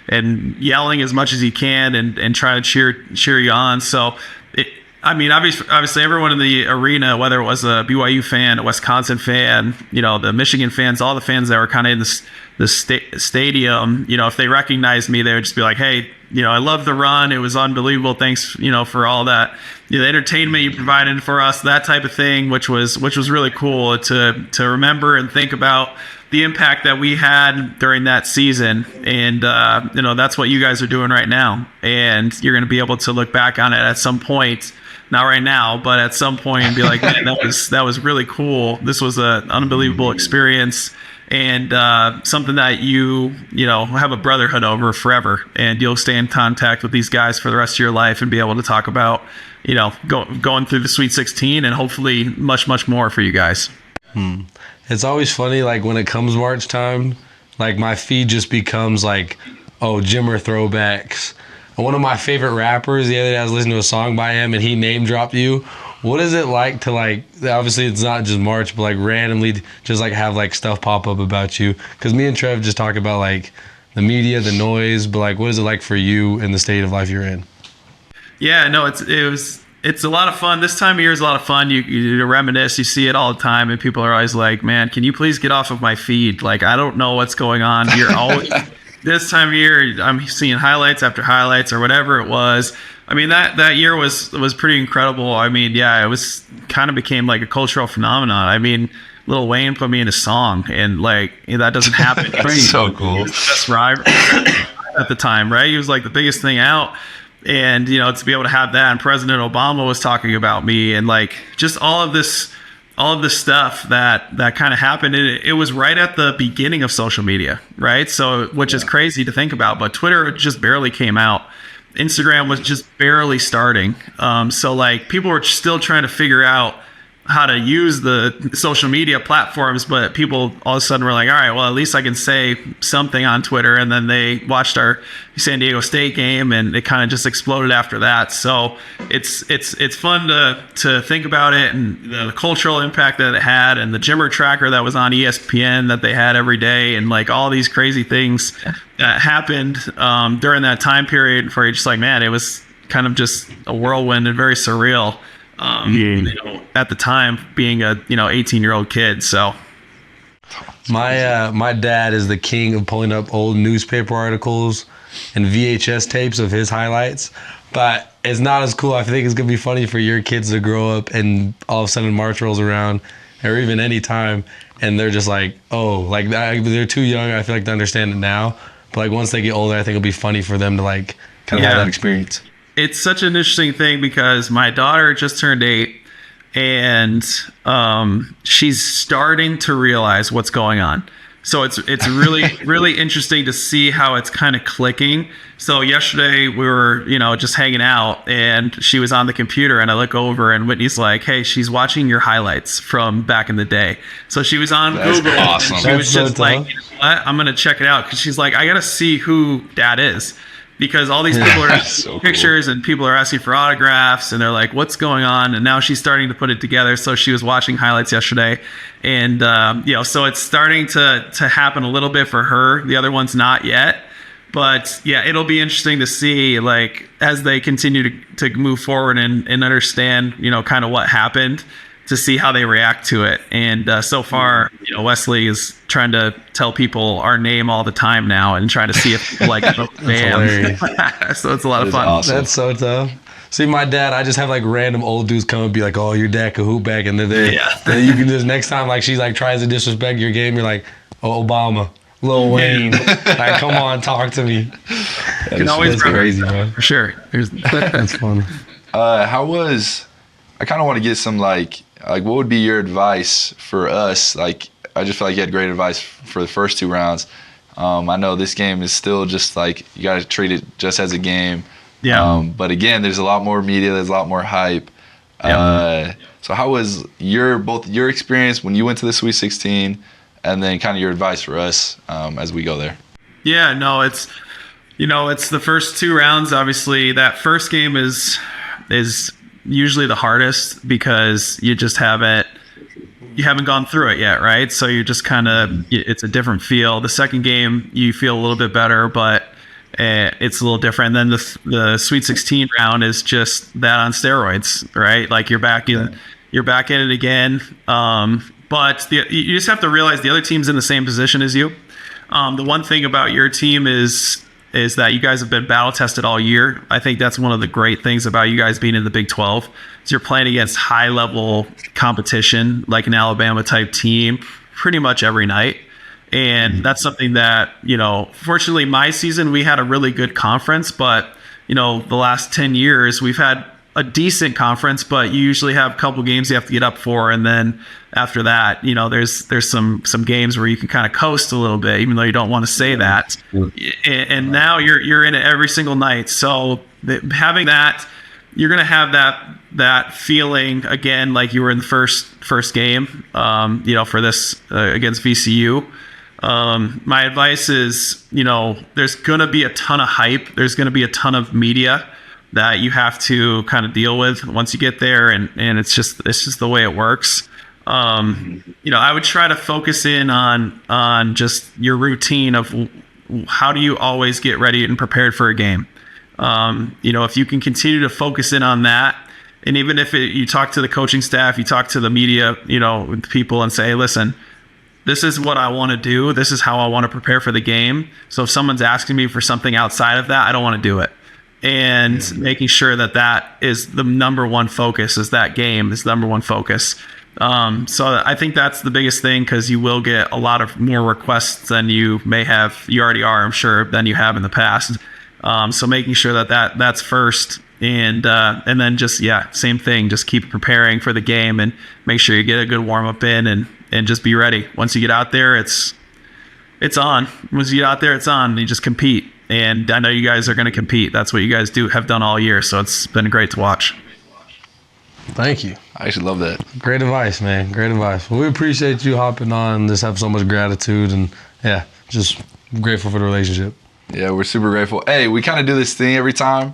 and yelling as much as you can and try to cheer you on. So, obviously everyone in the arena, whether it was a BYU fan, a Wisconsin fan, the Michigan fans, all the fans that were kind of in the stadium, if they recognized me, they would just be like, hey, I love the run. It was unbelievable. Thanks, for all that, the entertainment you provided for us, that type of thing, which was really cool to remember and think about the impact that we had during that season. And, that's what you guys are doing right now. And you're going to be able to look back on it at some point, not right now, but at some point, and be like, man, that was really cool. This was an unbelievable experience. And something that you have a brotherhood over forever, and you'll stay in contact with these guys for the rest of your life and be able to talk about going through the Sweet 16 and hopefully much, much more for you guys. It's always funny, like when it comes March time, like my feed just becomes like, oh, Jimmer throwbacks. And one of my favorite rappers, the other day I was listening to a song by him and he name dropped you. What is it like to, like, obviously it's not just March, but like randomly just like have like stuff pop up about you? Because me and Trev just talk about like the media, the noise, but like what is it like for you in the state of life you're in? Yeah, no, it's a lot of fun. This time of year is a lot of fun. You reminisce, you see it all the time, and people are always like, man, can you please get off of my feed? Like, I don't know what's going on. You're always this time of year, I'm seeing highlights after highlights or whatever it was. I mean, that year was pretty incredible. I mean, yeah, it was kind of became like a cultural phenomenon. I mean, Lil Wayne put me in a song, and like that doesn't happen. That's so cool. He was the best rapper at the time, right? He was like the biggest thing out. And, to be able to have that, and President Obama was talking about me, and like just all of this stuff that kind of happened. It was right at the beginning of social media, right? So, which is crazy to think about, but Twitter just barely came out. Instagram was just barely starting. So like people were still trying to figure out how to use the social media platforms, but people all of a sudden were like, all right, well, at least I can say something on Twitter. And then they watched our San Diego State game, and it kind of just exploded after that. So it's fun to think about it, and the cultural impact that it had, and the Jimmer tracker that was on ESPN that they had every day, and like all these crazy things that happened during that time period, where you're just like, man, it was kind of just a whirlwind and very surreal. At the time, being a 18-year-old kid. So my dad is the king of pulling up old newspaper articles and VHS tapes of his highlights, but it's not as cool. I think it's gonna be funny for your kids to grow up and all of a sudden March rolls around, or even any time, and they're just like, oh, like they're too young, I feel like, to understand it now, but like once they get older, I think it'll be funny for them to like kind of have that experience. It's such an interesting thing because my daughter just turned 8, and she's starting to realize what's going on. So it's really, really interesting to see how it's kind of clicking. So yesterday we were, just hanging out, and she was on the computer, and I look over, and Whitney's like, hey, she's watching your highlights from back in the day. So she was on Google. Awesome. She was just like, you know what? I'm going to check it out, because she's like, I got to see who Dad is. Because all these people are asking pictures, and people are asking for autographs, and they're like, what's going on? And now she's starting to put it together. So she was watching highlights yesterday, and so it's starting to happen a little bit for her. The other one's not yet, but yeah, it'll be interesting to see, like, as they continue to move forward and understand, kind of what happened, to see how they react to it. And so far, Wesley is trying to tell people our name all the time now, and trying to see if people like bam. So it's a lot of fun. Awesome. That's so tough. See, my dad, I just have like random old dudes come and be like, oh, your dad can hoop back in the day. Yeah. Then you can just, next time like she like tries to disrespect your game, you're like, oh, Obama, Lil Wayne. Like, come on, talk to me. That's crazy, man. For sure. That's fun. I kind of want to get some like what would be your advice for us? Like, I just feel like you had great advice for the first 2 rounds. I know this game is still just like, you got to treat it just as a game. Yeah. But again, there's a lot more media, there's a lot more hype. Yeah. So how was both your experience when you went to the Sweet 16, and then kind of your advice for us as we go there? Yeah, no, it's the first 2 rounds. Obviously, that first game is usually the hardest, because you haven't gone through it yet, right? So you're just kind of, it's a different feel. The second game, you feel a little bit better, but it's a little different. And then the Sweet 16 round is just that on steroids, right? Like you're back in it again. But you just have to realize the other team's in the same position as you. The one thing about your team is is that you guys have been battle tested all year. I think that's one of the great things about you guys being in the Big 12 is you're playing against high level competition, like an Alabama type team, pretty much every night. And that's something that, fortunately my season, we had a really good conference, but the last 10 years we've had a decent conference, but you usually have a couple games you have to get up for. And then after that, there's some games where you can kind of coast a little bit, even though you don't want to say that. And now you're in it every single night. So having that, you're going to have that feeling again, like you were in the first game, for this against VCU. My advice is, there's going to be a ton of hype. There's going to be a ton of media that you have to kind of deal with once you get there. And it's just the way it works. I would try to focus in on just your routine of how do you always get ready and prepared for a game. If you can continue to focus in on that, and even if you talk to the coaching staff, you talk to the media, with people and say, hey, listen, this is what I want to do. This is how I want to prepare for the game. So if someone's asking me for something outside of that, I don't want to do it. And making sure that is the number one focus, is that game is the number one focus. So I think that's the biggest thing, because you will get a lot of more requests than you already are, I'm sure, than you have in the past. So making sure that's first. And then just, same thing. Just keep preparing for the game and make sure you get a good warm up in and just be ready. Once you get out there, it's on. Once you get out there, it's on. You just compete. And I know you guys are going to compete. That's what you guys have done all year. So it's been great to watch. Thank you. I actually love that. Great advice, man. Great advice. Well, we appreciate you hopping on. Just have so much gratitude and, just grateful for the relationship. Yeah, we're super grateful. Hey, we kind of do this thing every time.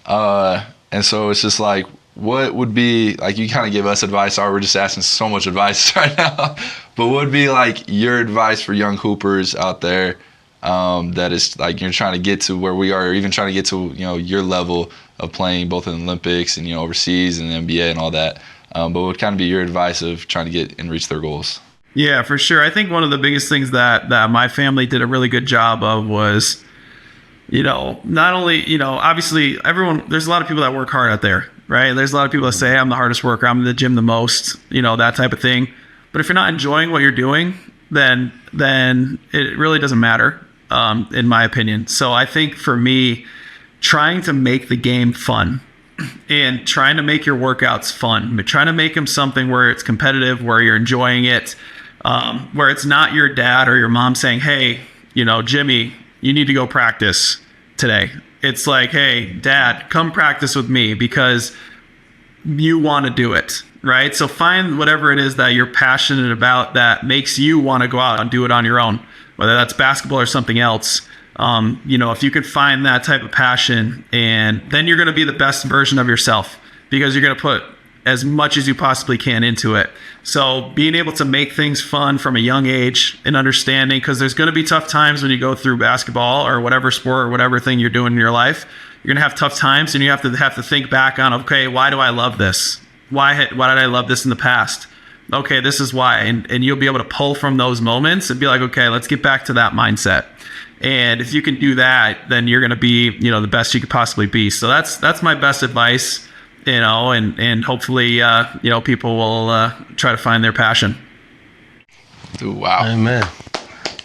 And so it's just like, what would be, like, you kind of give us advice. We're just asking so much advice right now. But what would be, like, your advice for young hoopers out there that is, like, you're trying to get to where we are, or even trying to get to, your level of playing both in the Olympics and, overseas and the NBA and all that. But what would kind of be your advice of trying to get and reach their goals? Yeah, for sure. I think one of the biggest things that my family did a really good job of was, not only, obviously there's a lot of people that work hard out there, right? There's a lot of people that say, hey, I'm the hardest worker, I'm in the gym the most, that type of thing. But if you're not enjoying what you're doing, then it really doesn't matter, in my opinion. So I think for me, trying to make the game fun and trying to make your workouts fun, but trying to make them something where it's competitive, where you're enjoying it, where it's not your dad or your mom saying, hey, Jimmy, you need to go practice today. It's like, hey, Dad, come practice with me because you want to do it, right? So find whatever it is that you're passionate about that makes you want to go out and do it on your own, whether that's basketball or something else. If you could find that type of passion, and then you're going to be the best version of yourself because you're going to put as much as you possibly can into it. So being able to make things fun from a young age and understanding, because there's going to be tough times when you go through basketball or whatever sport or whatever thing you're doing in your life. You're going to have tough times, and you have to think back on, okay, why do I love this? Why did I love this in the past? Okay, this is why. And you'll be able to pull from those moments and be like, okay, let's get back to that mindset. And if you can do that, then you're going to be, the best you could possibly be. So that's my best advice. And hopefully, people will try to find their passion. Ooh, wow. Amen.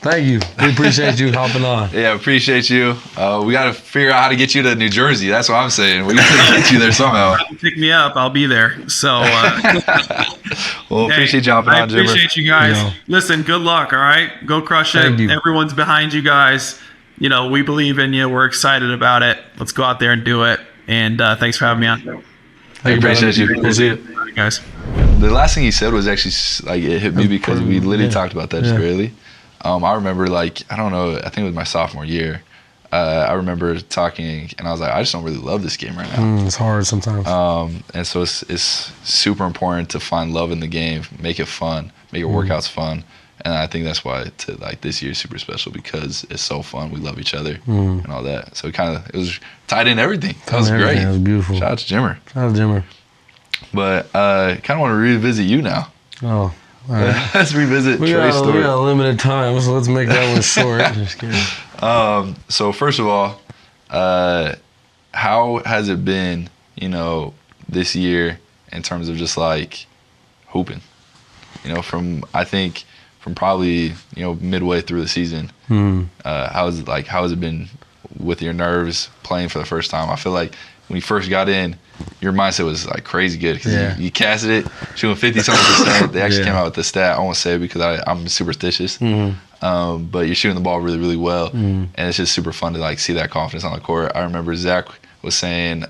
Thank you. We appreciate you hopping on. Yeah, appreciate you. We got to figure out how to get you to New Jersey. That's what I'm saying. We got to get you there somehow. Pick me up. I'll be there. So, well, appreciate you hopping on, Jimmer. I appreciate you guys. Listen, good luck, all right? Go crush it. Everyone's behind you guys. We believe in you. We're excited about it. Let's go out there and do it. And thanks for having me on. I appreciate you. We'll see you. All right, guys. The last thing he said was actually, like, it hit me because we literally talked about that just barely. I remember, like, I don't know, I think it was my sophomore year. I remember talking, and I was like, I just don't really love this game right now. It's hard sometimes. And so it's super important to find love in the game, make it fun, make your workouts fun. And I think that's why this year is super special, because it's so fun. We love each other and all that. So it was tied in everything. That was great. That was beautiful. Shout out to Jimmer. But kind of want to revisit you now. Oh. All right. Let's revisit Trey Stewart. We got a limited time, so let's make that one short. Just kidding. So first of all, how has it been, this year in terms of just like hooping? From probably midway through the season. How has it been with your nerves playing for the first time? I feel like when you first got in, your mindset was like crazy good because you casted it, shooting 50-something%. They actually came out with the stat. I won't say it because I'm superstitious. But you're shooting the ball really, really well, and it's just super fun to like see that confidence on the court. I remember Zach was saying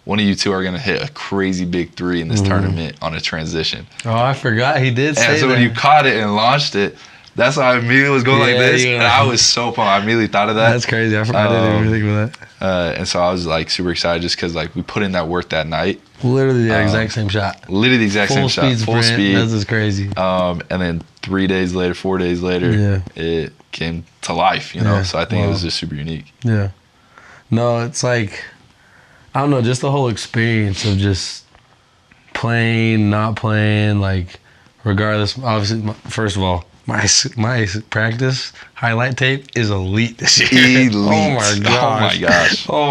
one of you two are gonna hit a crazy big three in this tournament on a transition. Oh, I forgot he did say that. And so when you caught it and launched it, that's why I immediately was going like this, and I was so pumped. I immediately thought of that. That's crazy. I didn't even think of that. And so I was like super excited just because like we put in that work that night. Literally the exact same shot. Literally the exact same shot. Full speed. That's just crazy. And then 4 days later, it came to life. So I think it was just super unique. Yeah. No, it's like, I don't know, just the whole experience of just playing, not playing, like regardless. Obviously, first of all, my practice highlight tape is elite this year. Elite. Oh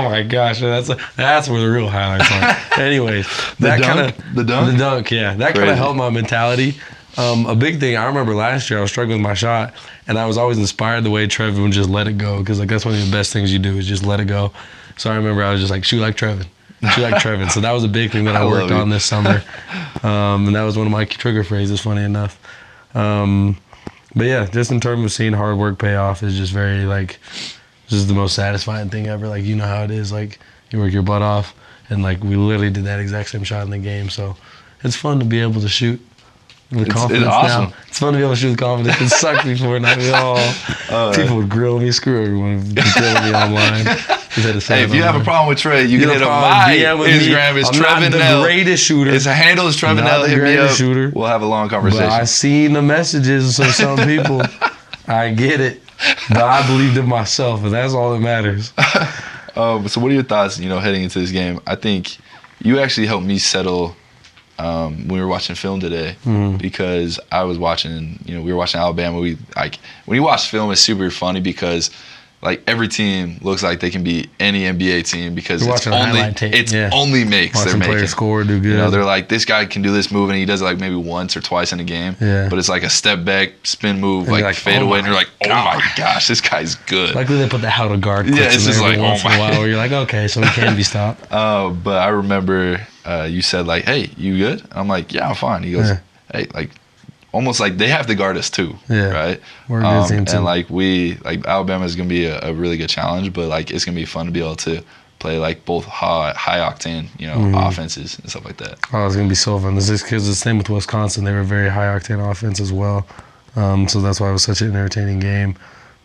my gosh. That's where the real highlights are. Anyways, the dunk, yeah, that kind of helped my mentality. A big thing I remember last year, I was struggling with my shot, and I was always inspired the way Trevin would just let it go, because like that's one of the best things you do is just let it go. So I remember I was just like, shoot like Trevin. So that was a big thing that I worked on this summer, and that was one of my trigger phrases, funny enough. But yeah, just in terms of seeing hard work pay off is just very like, just the most satisfying thing ever. Like, you know how it is, like you work your butt off, and like we literally did that exact same shot in the game. So it's fun to be able to shoot with confidence. It's awesome. Now. It's fun to be able to shoot with confidence. It sucked before, not at all. People would grill me, screw everyone, grilling me online. Hey, if you have a problem with Trey, you can hit up my Instagram. It's Trevin Knell. I'm not the greatest shooter. His handle is Trevin Knell. Hit me up. Shooter. We'll have a long conversation. But I seen the messages of some people. I get it. But I believed in myself, and that's all that matters. So what are your thoughts, heading into this game? I think you actually helped me settle when we were watching film today, because I was watching, we were watching Alabama. When you watch film, it's super funny because like every team looks like they can be any NBA team because it's only makes they're making. Score, do good. They're like, this guy can do this move and he does it like maybe once or twice in a game. Yeah. But it's like a step back, spin move, like fade away, and you're like, oh my gosh, this guy's good. Luckily they put the how to guard. Yeah, it's just like once in a while where you're like, okay, so he can be stopped. But I remember you said like, hey, you good? And I'm like, yeah, I'm fine. He goes, hey, like, almost like they have to guard us too, right? We're a good team too. And like Alabama is gonna be a really good challenge, but like it's gonna be fun to be able to play like both high octane, offenses and stuff like that. Oh, it's gonna be so fun. This is because the same with Wisconsin; they were very high octane offense as well. So that's why it was such an entertaining game.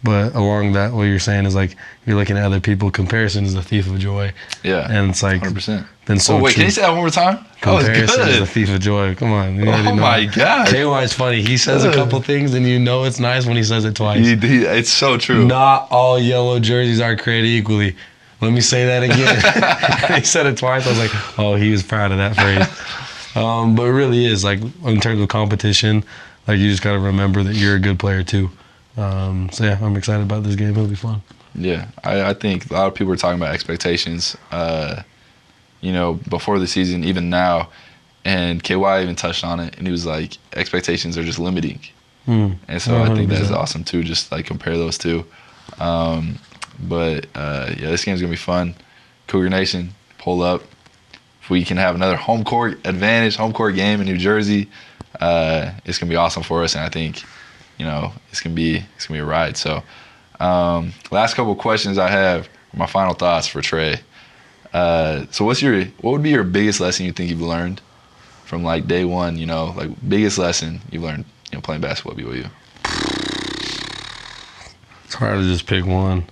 But along that, what you're saying is like you're looking at other people. Comparison is the thief of joy. Yeah, and it's like 100%. Been so wait, true. can you say that one more time? Comparison is the thief of joy. Come on. Oh my God. KY is funny. He says a couple things and you know it's nice when he says it twice. It's so true. Not all yellow jerseys are created equally. Let me say that again. He said it twice. I was like, oh, he was proud of that phrase. But it really is, like, in terms of competition, like, you just got to remember that you're a good player too. So yeah, I'm excited about this game. It'll be fun. Yeah, I think a lot of people are talking about expectations, before the season, even now. And KY even touched on it, and he was like, expectations are just limiting. And so 100%. I think that's awesome too, just like compare those two. But this game's going to be fun. Cougar Nation, pull up. If we can have another home court advantage, home court game in New Jersey, it's going to be awesome for us. And I think, it's going to be a ride. So last couple of questions I have, my final thoughts for Trey. So what would be your biggest lesson you think you've learned from like day one, like biggest lesson you've learned, playing basketball at BYU? It's hard to just pick one.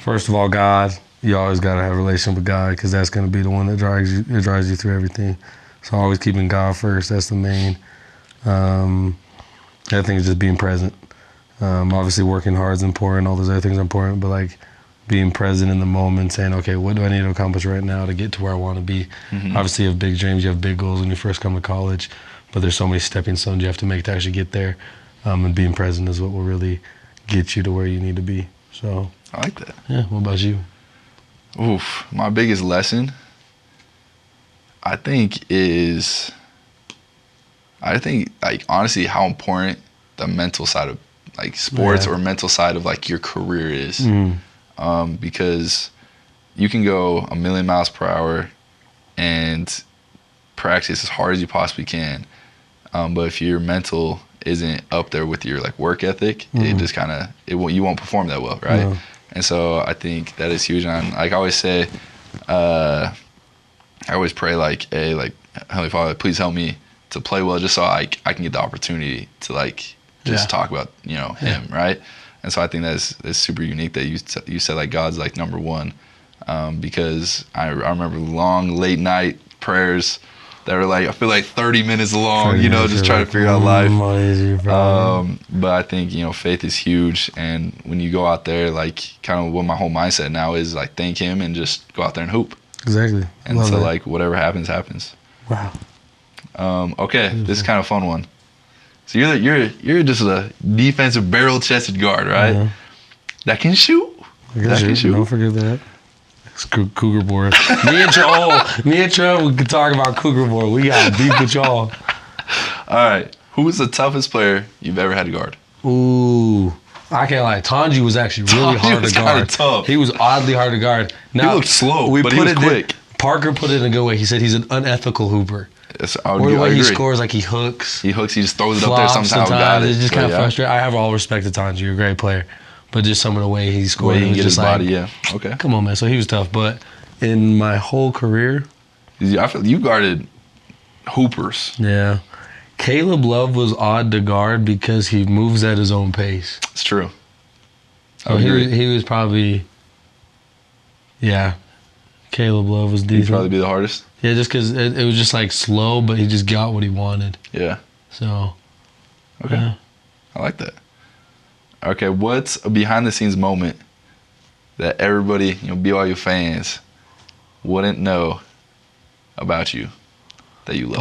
First of all, God. You always got to have a relationship with God because that's going to be the one that drives you through everything. So always keeping God first. That's the main. I think it's just being present. Obviously working hard is important. All those other things are important. But like being present in the moment, saying, okay, what do I need to accomplish right now to get to where I want to be? Obviously you have big dreams. You have big goals when you first come to college. But there's so many stepping stones you have to make to actually get there. And being present is what will really get you to where you need to be. So I like that. yeah. What about you? Oof, my biggest lesson, I think like honestly how important the mental side of like sports or mental side of like your career is. Because you can go a million miles per hour and practice as hard as you possibly can, but if your mental isn't up there with your like work ethic, it just kind of you won't perform that well, right? No. And so I think that is huge. And like I always say, I always pray like, hey, like Heavenly Father, please help me to play well, just so I can get the opportunity to like just talk about Him, right? And so I think that's super unique that you said like God's like number one, because I remember long late night prayers that were like I feel like 30 minutes long, just trying to figure out life. But I think faith is huge, and when you go out there, like kind of what my whole mindset now is like thank Him and just go out there and hoop. Exactly. And so like whatever happens, happens. Wow. Okay, this is kind of a fun one. So you're just a defensive barrel-chested guard, right? That can shoot. That can shoot. Don't forget that. It's Cougar board. me and Trev, we can talk about Cougar board. We got beef with y'all. All right. Who is the toughest player you've ever had to guard? Ooh. I can't lie. Tanji was actually really hard to guard. Tough. He was oddly hard to guard. Now, he looked slow, but he was quick. Parker put it in a good way. He said he's an unethical hooper. Yes, or the way he scores, like he hooks. He just throws it up there sometimes. Got it. It's just kind of frustrating. I have all respect to Tanji. You're a great player. But just some of the way he scored. He get his body, Okay. Come on, man. So he was tough. But in my whole career. I feel you guarded hoopers. Yeah. Caleb Love was odd to guard because he moves at his own pace. It's true. So he was probably, Caleb Love was decent. He'd probably be the hardest. Yeah, just because it was just like slow, but he just got what he wanted. Yeah. So. Okay. Yeah. I like that. Okay, what's a behind-the-scenes moment that everybody, BYU fans, wouldn't know about you that you love?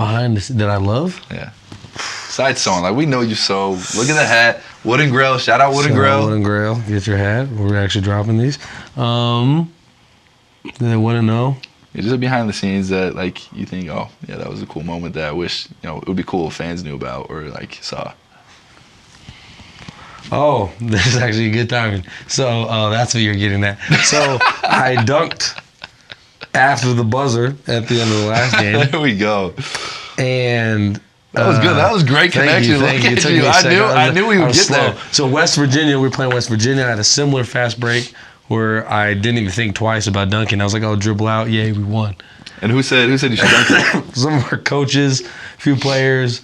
That I love? Yeah. Side song, like we know you so. Look at the hat, Wood and Grail. Shout out Wood and Grail. Wood and Grail, get your hat. We're actually dropping these. That I wouldn't know. It's just behind the scenes that like you think, oh yeah, that was a cool moment that I wish it would be cool if fans knew about or like saw. Oh, this is actually a good timing. So that's what you're getting at. So I dunked after the buzzer at the end of the last game. There we go. And that was good. That was great connection. Thank you. I knew we would get slow. There. So West Virginia, we were playing West Virginia. I had a similar fast break where I didn't even think twice about dunking. I was like, "Oh, dribble out, yay, we won." And who said you should dunk it? Some of our coaches, a few players.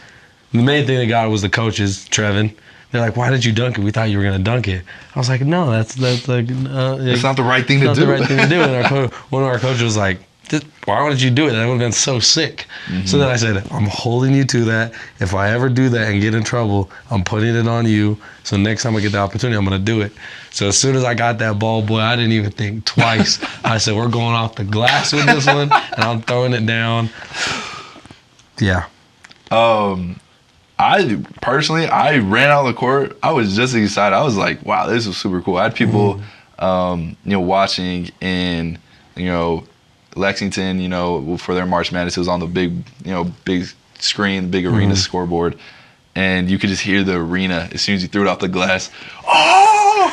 The main thing that got it was the coaches, Trevin. They're like, "Why did you dunk it? We thought you were gonna dunk it." I was like, "No, that's like it's not the right thing to do." Not the right thing to do. And one of our coaches was like, "Why wouldn't you do it? That would have been so sick." Mm-hmm. So then I said, "I'm holding you to that. If I ever do that and get in trouble, I'm putting it on you. So next time I get the opportunity, I'm gonna do it." So as soon as I got that ball, boy, I didn't even think twice. I said, "We're going off the glass with this one, and I'm throwing it down." Yeah. I personally, ran out of the court. I was just excited. I was like, wow, this was super cool. I had people, watching in, Lexington, for their March Madness. It was on the big screen, big arena scoreboard. And you could just hear the arena as soon as you threw it off the glass. Oh,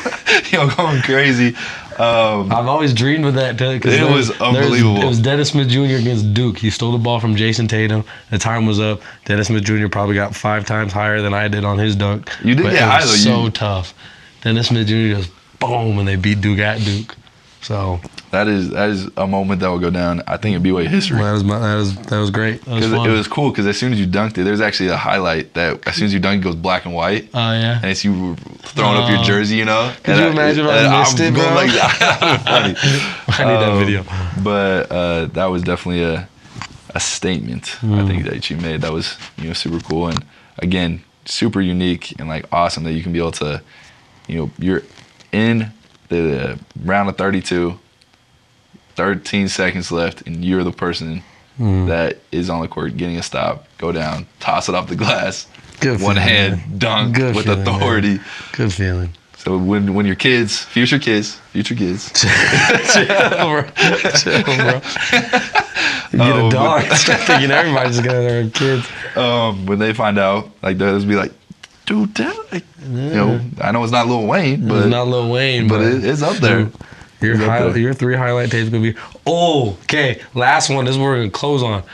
going crazy. I've always dreamed of that. It was unbelievable. It was Dennis Smith Jr. against Duke. He stole the ball from Jason Tatum. The time was up. Dennis Smith Jr. probably got 5 times higher than I did on his dunk. You did get high, though. So tough. Dennis Smith Jr. just boom, and they beat Duke at Duke. So that is a moment that will go down, I think, in BYU history. That was great. That was fun. It was cool because as soon as you dunked it, there's actually a highlight that as soon as you dunk it goes black and white. Oh yeah. And it's you throwing up your jersey, Could you imagine if I missed it, bro? Like that. Funny. I need that video. But that was definitely a statement. I think that you made. That was super cool and again super unique and like awesome that you can be able to, you're in the round of 32, 13 seconds left, and you're the person that is on the court getting a stop, go down, toss it off the glass, Good one feeling, hand, man. dunk Good with feeling, authority. Man. Good feeling. So So when your kids, future kids. Chill, bro. You get a dog. Start thinking everybody's gonna have kids. When they find out, like they'll just be like, dude, that, like, you know, I know it's not Lil Wayne, but it's not Lil Wayne, but it's up there. Your 3 highlight tapes gonna be. Oh, okay. Last one. This is what we're gonna close on.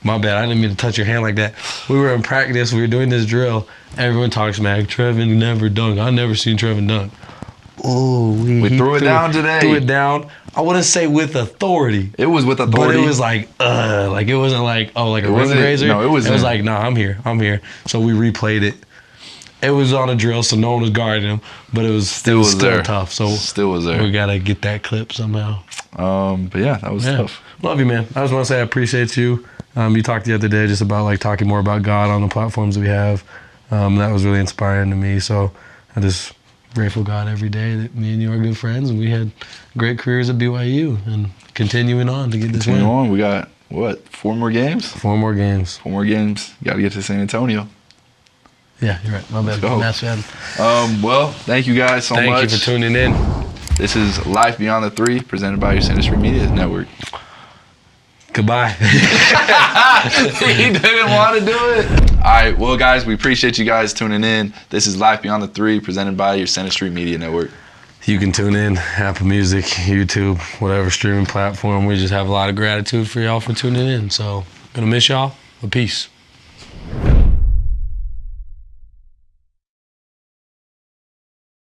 My bad. I didn't mean to touch your hand like that. We were in practice. We were doing this drill. Everyone talks smack. Trevin never dunked. I never seen Trevin dunk. Oh, we threw it down today. Threw it down. I wouldn't say with authority. It was with authority. But it was like it wasn't like, oh, like a rim raiser. No, it was. It was like, nah, I'm here. So we replayed it. It was on a drill, so no one was guarding him, but it was still tough. So still was there. We gotta get that clip somehow. But yeah, that was tough. Love you, man. I just want to say I appreciate you. You talked the other day just about like talking more about God on the platforms that we have. That was really inspiring to me. So I just grateful God every day that me and you are good friends, and we had great careers at BYU and continuing on to get this win. We got what? 4 more games. 4 more games. 4 more games. Got to get to San Antonio. Yeah, you're right. My bad. Mass fan. Well, thank you guys so much. Thank you for tuning in. This is Life Beyond the 3, presented by your Century Media Network. Goodbye. He didn't want to do it. All right, well, guys, we appreciate you guys tuning in. This is Life Beyond the 3, presented by your Center Street Media Network. You can tune in, Apple Music, YouTube, whatever streaming platform. We just have a lot of gratitude for y'all for tuning in. So, gonna miss y'all, but peace.